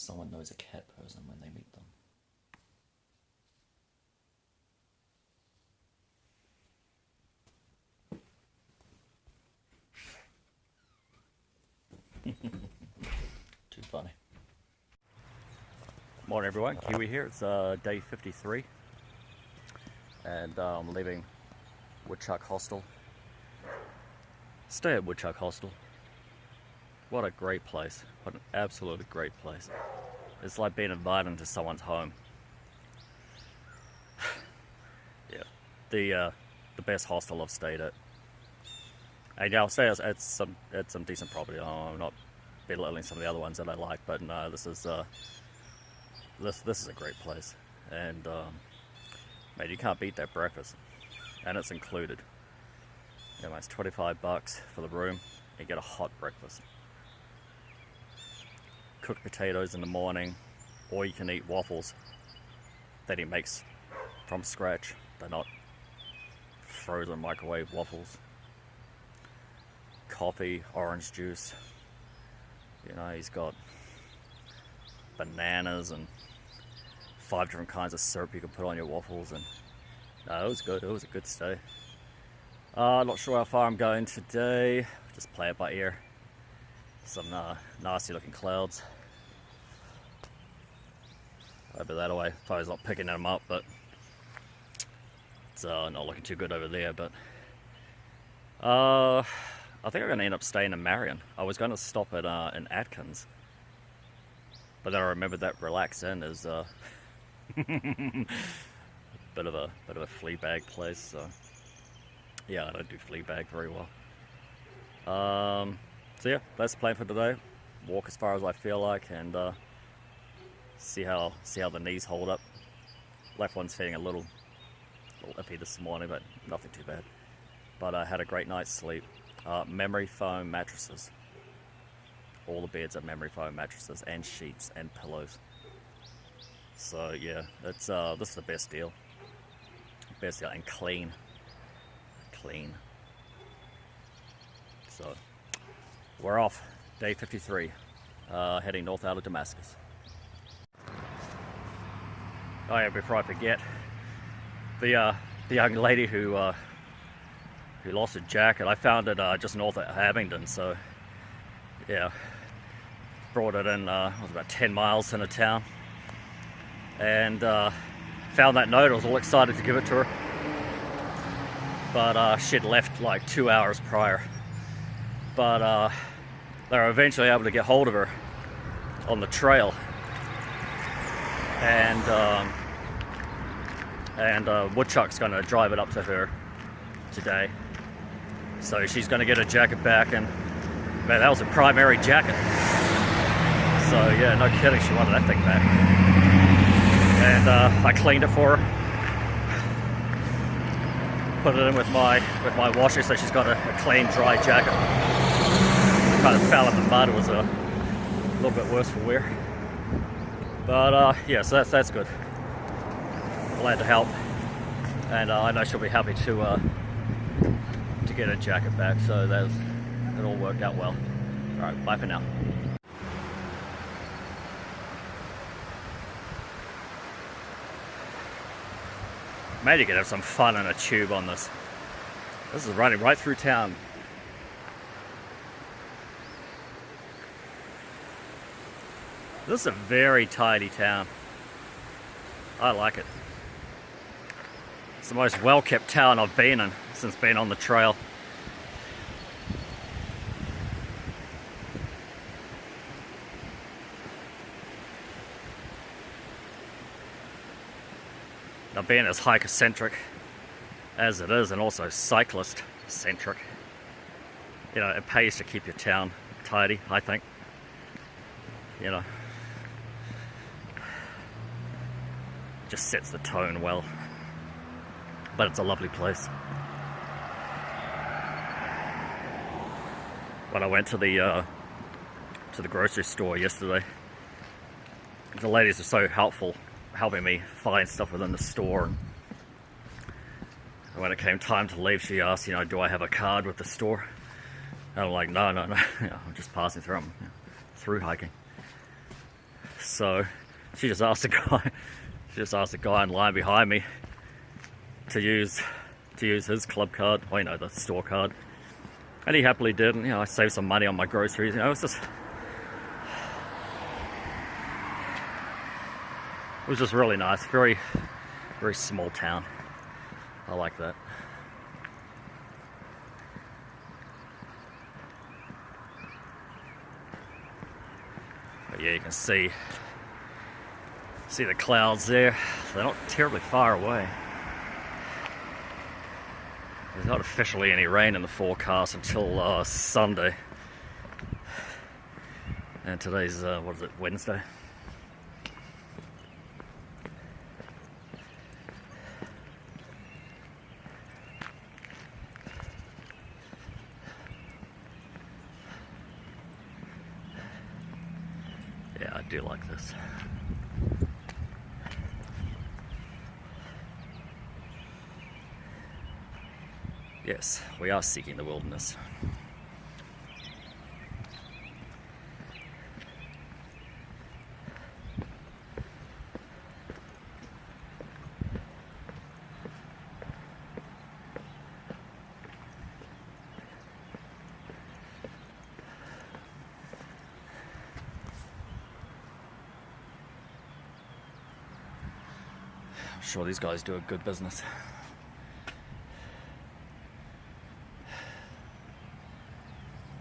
Someone knows a cat person when they meet them. Too funny. Morning everyone, Kiwi here. It's day 53 and I'm leaving Woodchuck Hostel. Stay at Woodchuck Hostel. What a great place. What an absolutely great place. It's like being invited into someone's home. Yeah, the best hostel I've stayed at. And yeah, I'll stay at some decent property. I'm not belittling some of the other ones that I like, but no, this is a great place. And mate, you can't beat that breakfast, and it's included. You know, it's $25 for the room. You get a hot breakfast, cooked potatoes in the morning, or you can eat waffles that he makes from scratch. They're not frozen microwave waffles. Coffee, orange juice. You know, he's got bananas and 5 different kinds of syrup you can put on your waffles, and no, it was good. It was a good stay. Not sure how far I'm going today. Just play it by ear. Some nasty looking clouds over that way. Phone's not picking them up, but it's not looking too good over there. But I think I'm going to end up staying in Marion. I was going to stop at in Atkins, but then I remembered that Relax Inn is bit of a Fleabag place. So yeah, I don't do Fleabag very well. So yeah, that's the plan for today. Walk as far as I feel like, and see how the knees hold up. Left one's feeling a little iffy this morning, but nothing too bad. But I had a great night's sleep. Memory foam mattresses. All the beds are memory foam mattresses, and sheets and pillows. So yeah, it's this is the best deal. Best deal, and clean. So we're off, day 53, heading north out of Damascus. Oh yeah, before I forget, the young lady who lost her jacket, I found it just north of Abingdon. So yeah, brought it in, it was about 10 miles into town, and found that note. I was all excited to give it to her, but she'd left like 2 hours prior. But they were eventually able to get hold of her on the trail, and Woodchuck's going to drive it up to her today. So she's going to get her jacket back, and man, that was a primary jacket. So yeah, no kidding, she wanted that thing back. And I cleaned it for her, put it in with my washer, so she's got a clean, dry jacket. Kind of fell in the mud. It was a little bit worse for wear. But yeah, so that's good. Glad to help, and I know she'll be happy to get her jacket back. So it all worked out well. All right, bye for now. Maybe you could have some fun in a tube on this. This is running right through town. This is a very tidy town. I like it. It's the most well-kept town I've been in since being on the trail. Now, being as hiker-centric as it is, and also cyclist-centric, you know, it pays to keep your town tidy, I think. You know, just sets the tone well. But it's a lovely place. When I went to the grocery store yesterday, the ladies were so helpful, helping me find stuff within the store. And when it came time to leave, she asked, you know, do I have a card with the store? And I'm like, no. You know, I'm just passing through. I'm through hiking. So she just asked the guy in line behind me to use his club card, or, you know, the store card, and he happily did. And, you know, I saved some money on my groceries. You know, it was just really nice. Very, very small town. I like that. But yeah, you can see the clouds there. They're not terribly far away. There's not officially any rain in the forecast until Sunday. And today's, what is it, Wednesday? Yeah, I do like this. Yes, we are seeking the wilderness. I'm sure these guys do a good business.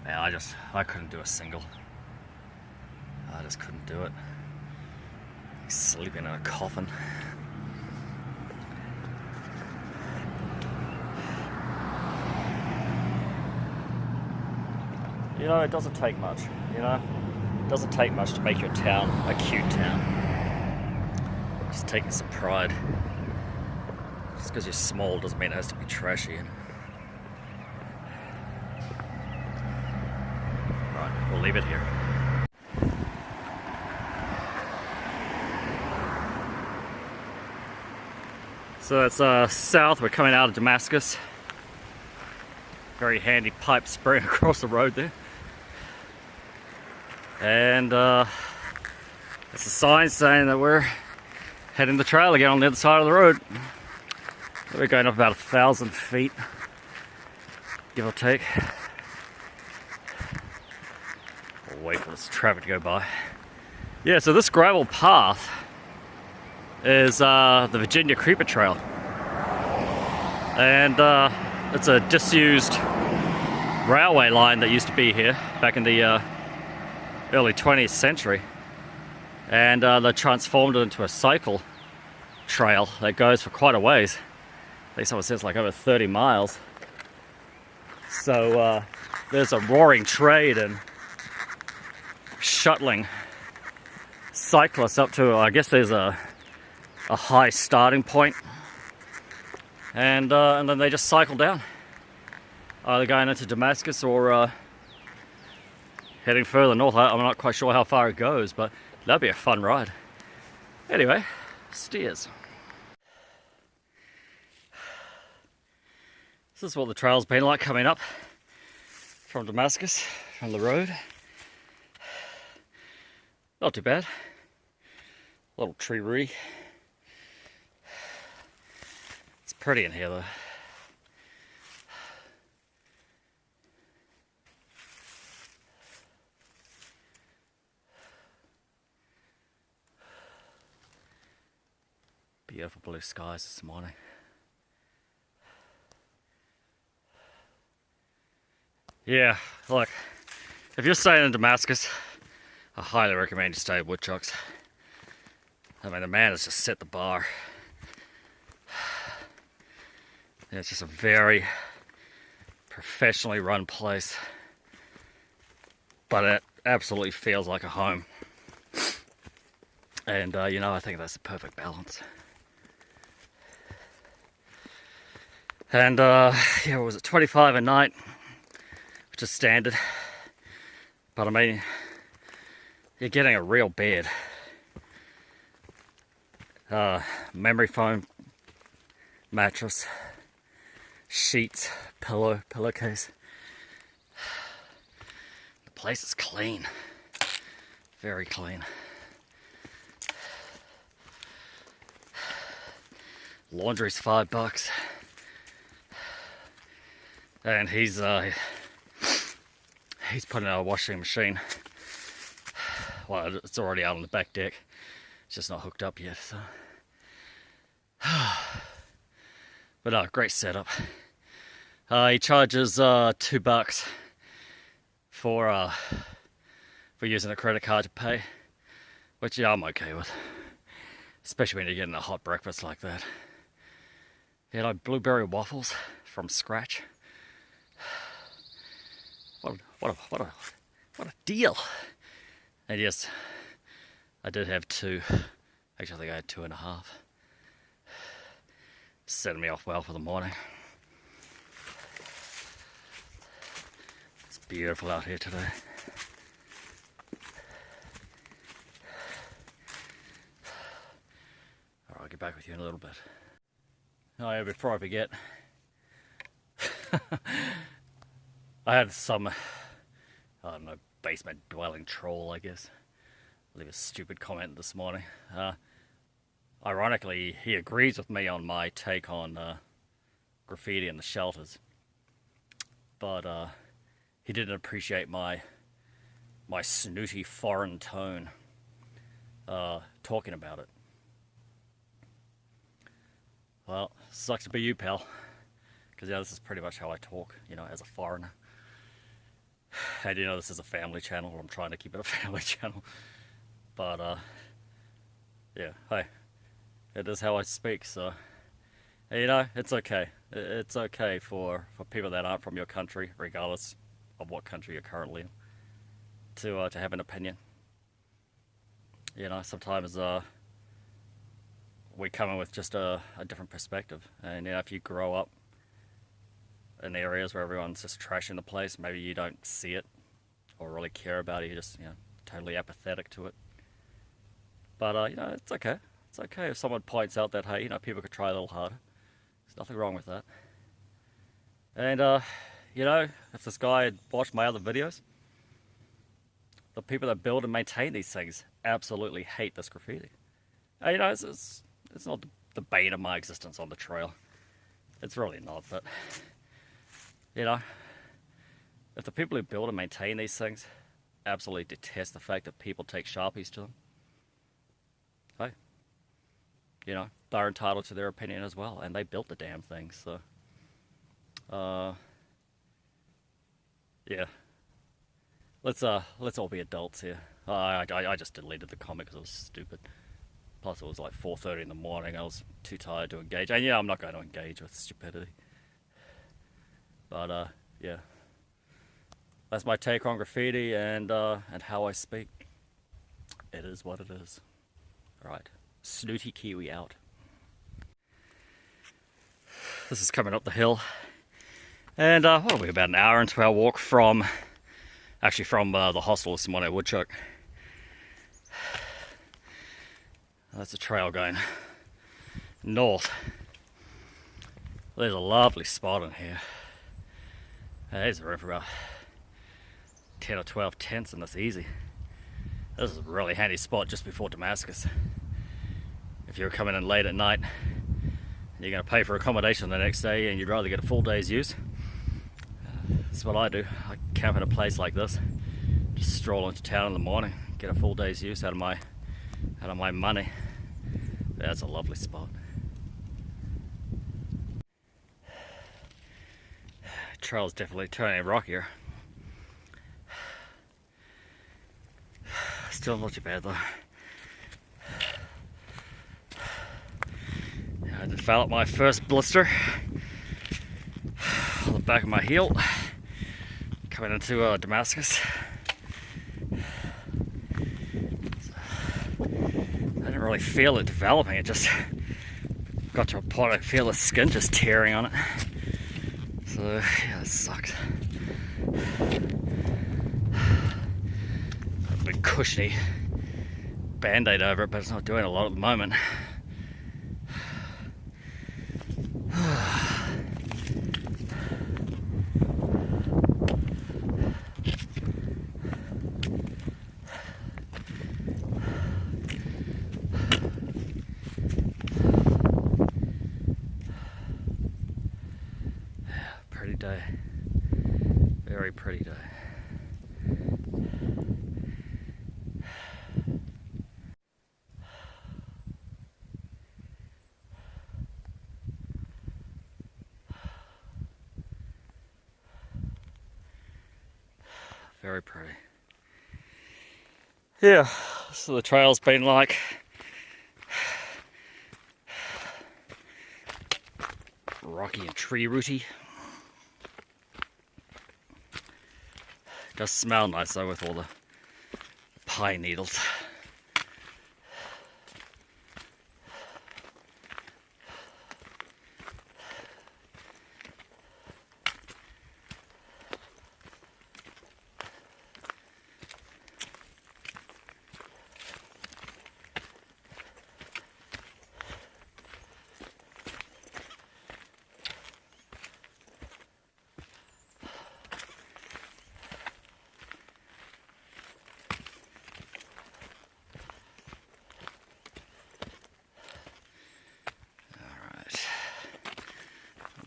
Man, I couldn't do a single. I just couldn't do it. Sleeping in a coffin. You know, it doesn't take much, you know? It doesn't take much to make your town a cute town. Just taking some pride. Just because you're small doesn't mean it has to be trashy. Right, we'll leave it here. So that's south. We're coming out of Damascus. Very handy pipe spraying across the road there. And it's a sign saying that we're heading the trail again on the other side of the road. We're going up about 1,000 feet, give or take. We'll wait for this traffic to go by. Yeah, so this gravel path is the Virginia Creeper Trail. And it's a disused railway line that used to be here back in the early 20th century. And they transformed it into a cycle trail that goes for quite a ways. I think someone says like over 30 miles. So there's a roaring trade in shuttling cyclists up to, I guess there's a high starting point. And then they just cycle down. Either going into Damascus or heading further north. I'm not quite sure how far it goes, but that'd be a fun ride. Anyway, steers. This is what the trail's been like coming up from Damascus, from the road. Not too bad. Little tree. It's pretty in here though. Beautiful blue skies this morning. Yeah, look, if you're staying in Damascus, I highly recommend you stay at Woodchucks. I mean, the man has just set the bar. Yeah, it's just a very professionally run place, but it absolutely feels like a home. And, you know, I think that's the perfect balance. And, yeah, what was it, 25 a night, which is standard. But, I mean, you're getting a real bed. Memory foam, mattress, sheets, pillowcase. The place is clean. Very clean. Laundry's $5. And he's putting out a washing machine. Well, it's already out on the back deck. It's just not hooked up yet, so. But no, great setup. He charges $2 for using a credit card to pay, which yeah, I'm okay with, especially when you're getting a hot breakfast like that. You know, blueberry waffles from scratch. What a deal! And yes, I did have 2. Actually, I think I had 2.5. Setting me off well for the morning. It's beautiful out here today. Alright, I'll get back with you in a little bit. Oh yeah, before I forget, I had some, I don't know, basement dwelling troll, I guess, leave a stupid comment this morning. Ironically, he agrees with me on my take on graffiti in the shelters, but he didn't appreciate my snooty foreign tone talking about it. Well, sucks to be you, pal, because yeah, this is pretty much how I talk, you know, as a foreigner. And you know, this is a family channel. I'm trying to keep it a family channel, but yeah, hey, it is how I speak. So you know, it's okay. It's okay for people that aren't from your country, regardless of what country you're currently in, to have an opinion. You know, sometimes we come in with just a different perspective, and you know, if you grow up in areas where everyone's just trashing the place, maybe you don't see it or really care about it. You're just, you know, totally apathetic to it. But you know, it's okay. It's okay if someone points out that, hey, you know, people could try a little harder. There's nothing wrong with that. And you know, if this guy had watched my other videos, the people that build and maintain these things absolutely hate this graffiti. And, you know, it's not the bane of my existence on the trail. It's really not, but you know, if the people who build and maintain these things absolutely detest the fact that people take Sharpies to them, hey, you know, they're entitled to their opinion as well, and they built the damn thing, so, yeah, let's all be adults here. I just deleted the comment because it was stupid. Plus it was like 4:30 in the morning, I was too tired to engage, and yeah, I'm not going to engage with stupidity. But yeah, that's my take on graffiti and how I speak. It is what it is. All right, snooty Kiwi out. This is coming up the hill, and what are we, about an hour into our walk from the hostel this morning at Woodchuck. That's a trail going north. There's a lovely spot in here. There's room for about 10 or 12 tents, and that's easy. This is a really handy spot just before Damascus. If you're coming in late at night and you're going to pay for accommodation the next day and you'd rather get a full day's use, that's what I do. I camp in a place like this, just stroll into town in the morning, get a full day's use out of my money. That's a lovely spot. Trail's definitely turning rockier. Still not too bad though. I developed my first blister on the back of my heel coming into Damascus. I didn't really feel it developing, it just got to a point I could feel the skin just tearing on it. So yeah, it sucked. A big cushiony band-aid over it, but it's not doing a lot at the moment. Very pretty day. Very pretty. Yeah, so the trail's been like rocky and tree rooty. Does smell nice though with all the pine needles.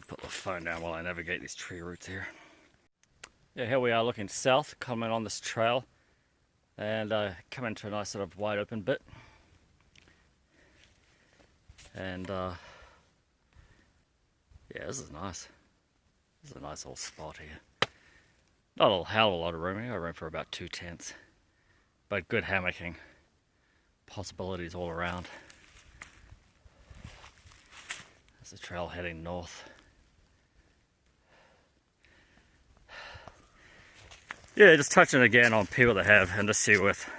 Put the phone down while I navigate these tree roots here. Yeah, here we are looking south, coming on this trail, and come into a nice sort of wide open bit. And yeah, this is nice. This is a nice little spot here. Not a hell of a lot of room here. I room for about 2 tents, but good hammocking possibilities all around. There's a trail heading north. Yeah, just touching again on people that have an issue with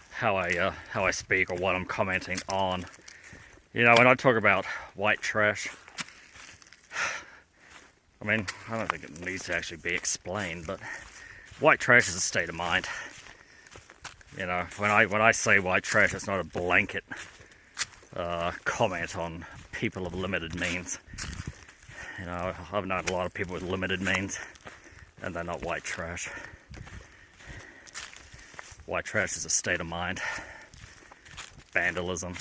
how I speak or what I'm commenting on. You know, when I talk about white trash, I mean, I don't think it needs to actually be explained, but white trash is a state of mind. You know, when I say white trash, it's not a blanket comment on people of limited means. You know, I've known a lot of people with limited means, and they're not white trash. White trash is a state of mind. Vandalism.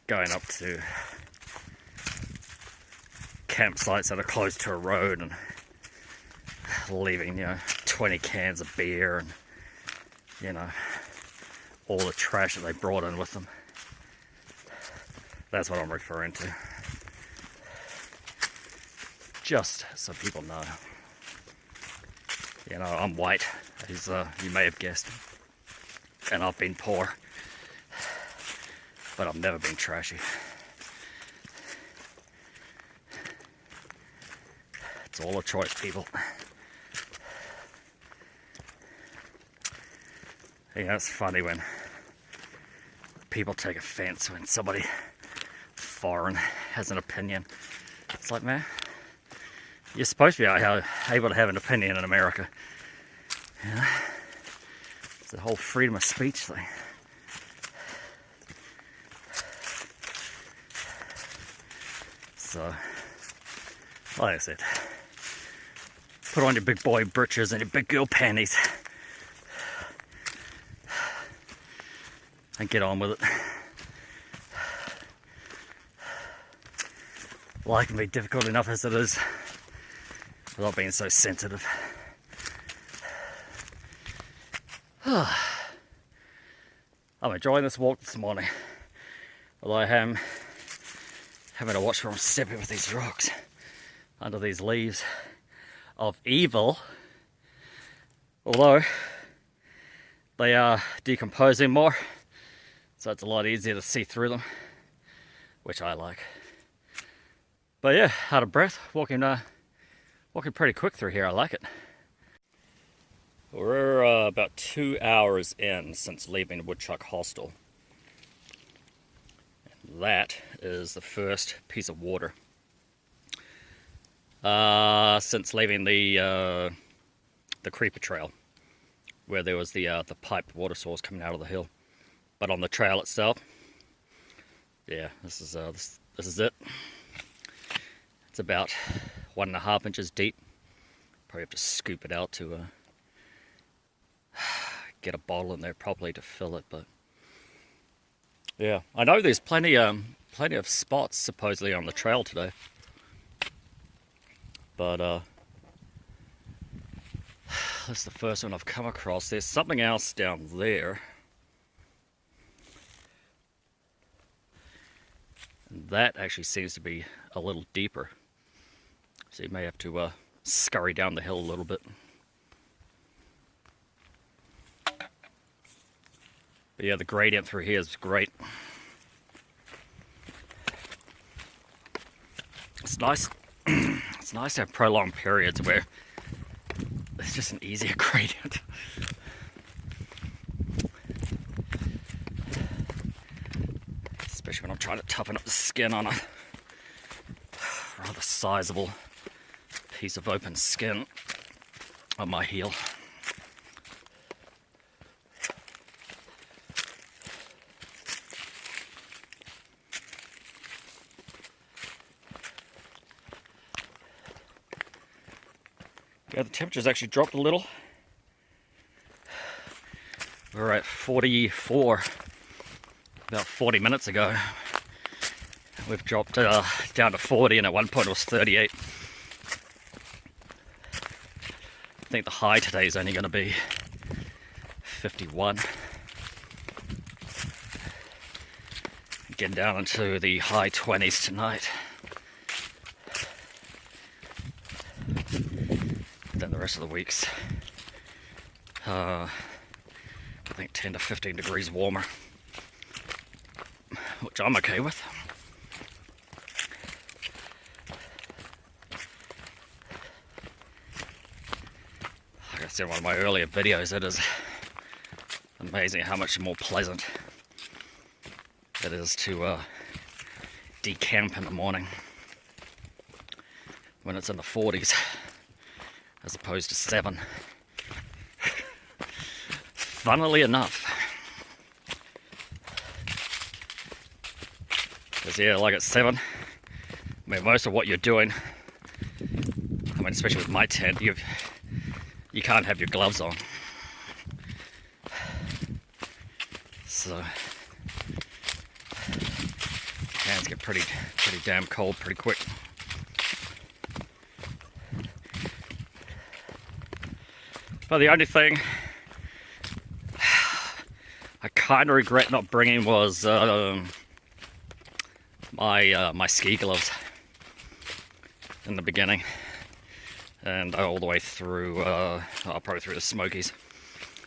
Going up to campsites that are close to a road and leaving, 20 cans of beer and, all the trash that they brought in with them. That's what I'm referring to. Just so people know. I'm white, as you may have guessed. And I've been poor. But I've never been trashy. It's all a choice, people. It's funny when people take offense when somebody foreign has an opinion. It's like, man, you're supposed to be able to have an opinion in America. It's the whole freedom of speech thing. So, like I said, put on your big boy britches and your big girl panties and get on with it. Life can be difficult enough as it is without being so sensitive. I'm enjoying this walk this morning, although I am having to watch where I'm stepping with these rocks under these leaves of evil, although they are decomposing more, so it's a lot easier to see through them, which I like. But yeah, out of breath, walking pretty quick through here. I like it. We're about 2 hours in since leaving Woodchuck Hostel. And that is the first piece of water. Since leaving the creeper trail, where there was the piped water source coming out of the hill. But on the trail itself, yeah, this is it. It's about 1.5 inches deep. Probably have to scoop it out to get a bottle in there properly to fill it. But yeah, I know there's plenty of spots supposedly on the trail today. But That's the first one I've come across. There's something else down there. And that actually seems to be a little deeper. So you may have to scurry down the hill a little bit. But yeah, the gradient through here is great. It's nice. It's nice to have prolonged periods where it's just an easier gradient. Especially when I'm trying to toughen up the skin on a rather sizable piece of open skin on my heel. Yeah, the temperature's actually dropped a little. We were at 44 about 40 minutes ago. We've dropped down to 40, and at one point it was 38. I think the high today is only going to be 51. Getting down into the high 20s tonight. Then the rest of the week's I think 10 to 15 degrees warmer, which I'm okay with. Like I said in one of my earlier videos, it is amazing how much more pleasant it is to decamp in the morning when it's in the 40s. As opposed to 7. Funnily enough. Because yeah, like at 7, I mean, most of what you're doing, I mean, especially with my tent, you can't have your gloves on. So hands get pretty damn cold pretty quick. But the only thing I kind of regret not bringing was my ski gloves in the beginning, and all the way through, probably through the Smokies.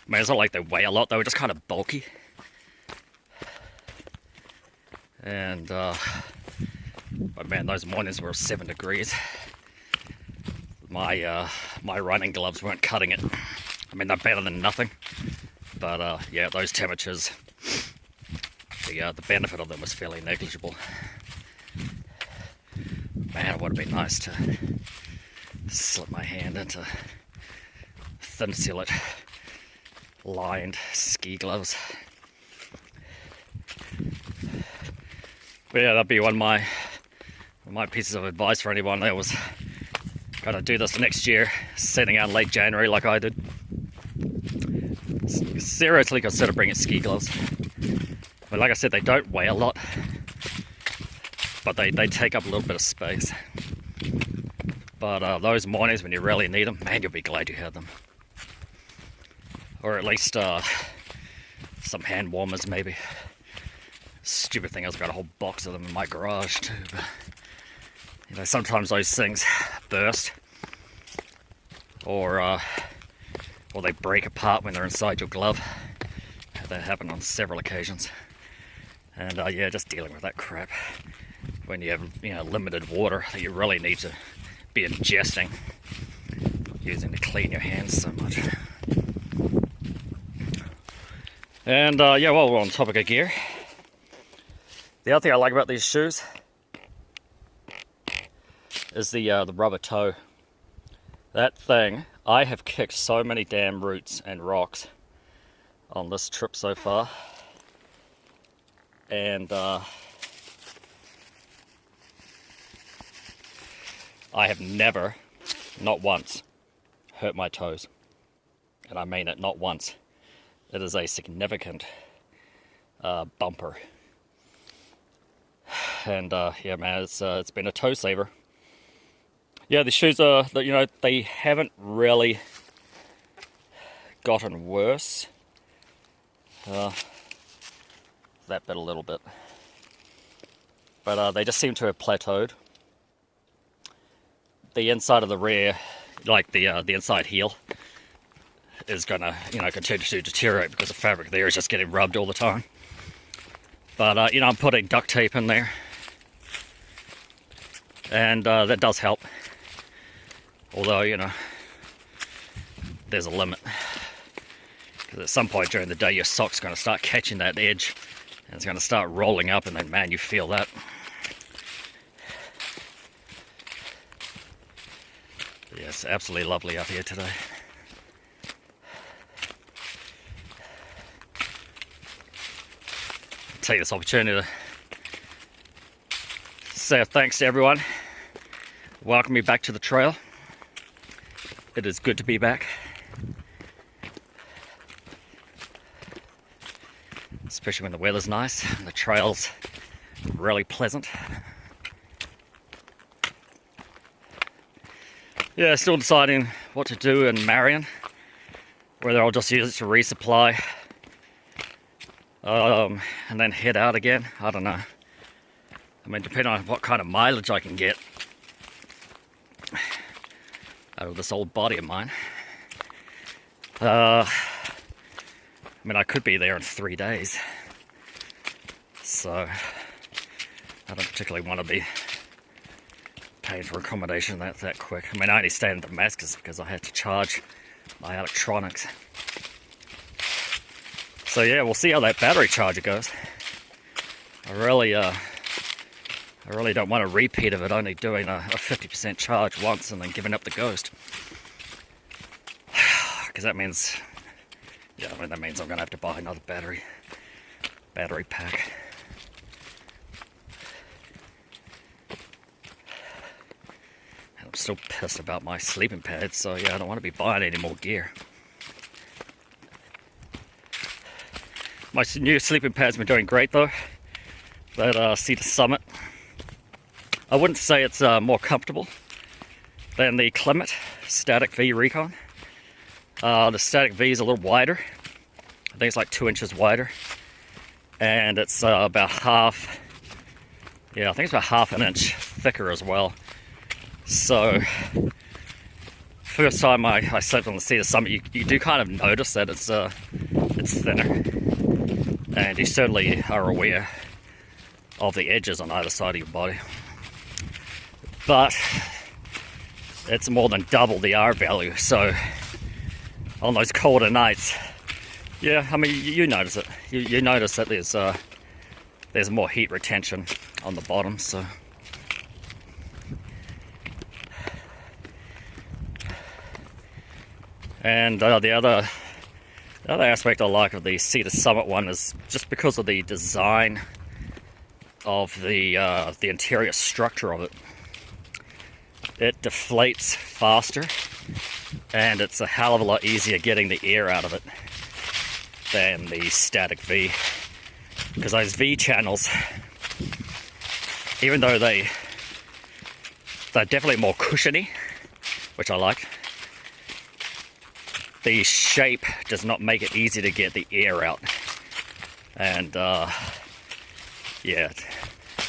I mean, it's not like they weigh a lot; they were just kind of bulky, and but man, those mornings were 7 degrees. My running gloves weren't cutting it. I mean, they're better than nothing, but yeah, those temperatures, the benefit of them was fairly negligible. Man, it would have been nice to slip my hand into thin sillet lined ski gloves. But yeah, that'd be one of my pieces of advice for anyone that was going to do this next year, setting out in late January like I did. Seriously consider bringing ski gloves. But like I said, they don't weigh a lot, but they take up a little bit of space. But those mornings when you really need them, man, you'll be glad you had them. Or at least some hand warmers maybe. Stupid thing, I've got a whole box of them in my garage too. But, you know, sometimes those things burst, or they break apart when they're inside your glove. That happened on several occasions. And yeah, just dealing with that crap when you have, you know, limited water that you really need to be ingesting, using to clean your hands so much. And yeah, while we're on topic of gear, the other thing I like about these shoes is the rubber toe. That thing, I have kicked so many damn roots and rocks on this trip so far, and I have never, not once, hurt my toes, and I mean it, not once. It is a significant bumper, and yeah, man, it's been a toe saver. Yeah, the shoes are, you know, they haven't really gotten worse. That bit a little bit. But they just seem to have plateaued. The inside of the rear, like the inside heel, is gonna, continue to deteriorate because the fabric there is just getting rubbed all the time. But, I'm putting duct tape in there. And that does help. Although, there's a limit. Because at some point during the day, your sock's going to start catching that edge. And it's going to start rolling up, and then, man, you feel that. Yeah, it's absolutely lovely out here today. Take this opportunity to say thanks to everyone. Welcome me back to the trail. It is good to be back. Especially when the weather's nice and the trail's really pleasant. Yeah, still deciding what to do in Marion. Whether I'll just use it to resupply and then head out again. I don't know. I mean, depending on what kind of mileage I can get out of this old body of mine. I mean, I could be there in 3 days. So, I don't particularly want to be paying for accommodation that quick. I mean, I only stayed in Damascus because I had to charge my electronics. So yeah, we'll see how that battery charger goes. I really don't want a repeat of it, only doing a 50% charge once and then giving up the ghost. Because that means, that means I'm going to have to buy another battery pack. And I'm still pissed about my sleeping pads, so yeah, I don't want to be buying any more gear. My new sleeping pad's been doing great though. That Cedar Summit. I wouldn't say it's more comfortable than the Climate Static V Recon. The Static V is a little wider. I think it's like 2 inches wider. And it's about half, I think it's about half an inch thicker as well. So, first time I slept on the Cedar Summit, you do kind of notice that it's thinner. And you certainly are aware of the edges on either side of your body. But it's more than double the R value, so on those colder nights, yeah, I mean, you notice it. You notice that there's more heat retention on the bottom, so. And the other aspect I like of the Cedar Summit one is just because of the design of the interior structure of it. It deflates faster, and it's a hell of a lot easier getting the air out of it than the Static V. Because those V channels, even though they're definitely more cushiony, which I like, the shape does not make it easy to get the air out. And yeah,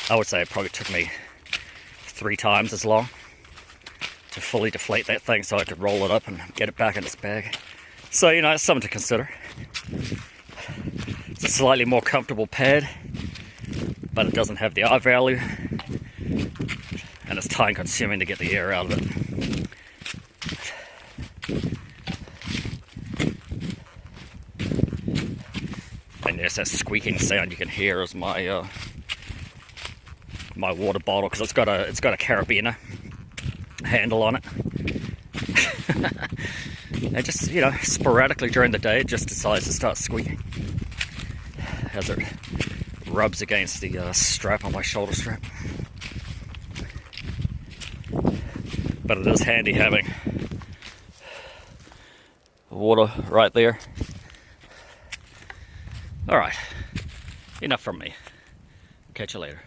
I would say it probably took me 3 times as long to fully deflate that thing so I could roll it up and get it back in its bag. So, it's something to consider. It's a slightly more comfortable pad, but it doesn't have the R value, and it's time consuming to get the air out of it. And yes, that squeaking sound you can hear is my my water bottle, because it's got a carabiner handle on it. And just, sporadically during the day, it just decides to start squeaking as it rubs against the strap on my shoulder strap. But it is handy having water right there. Alright, enough from me. Catch you later.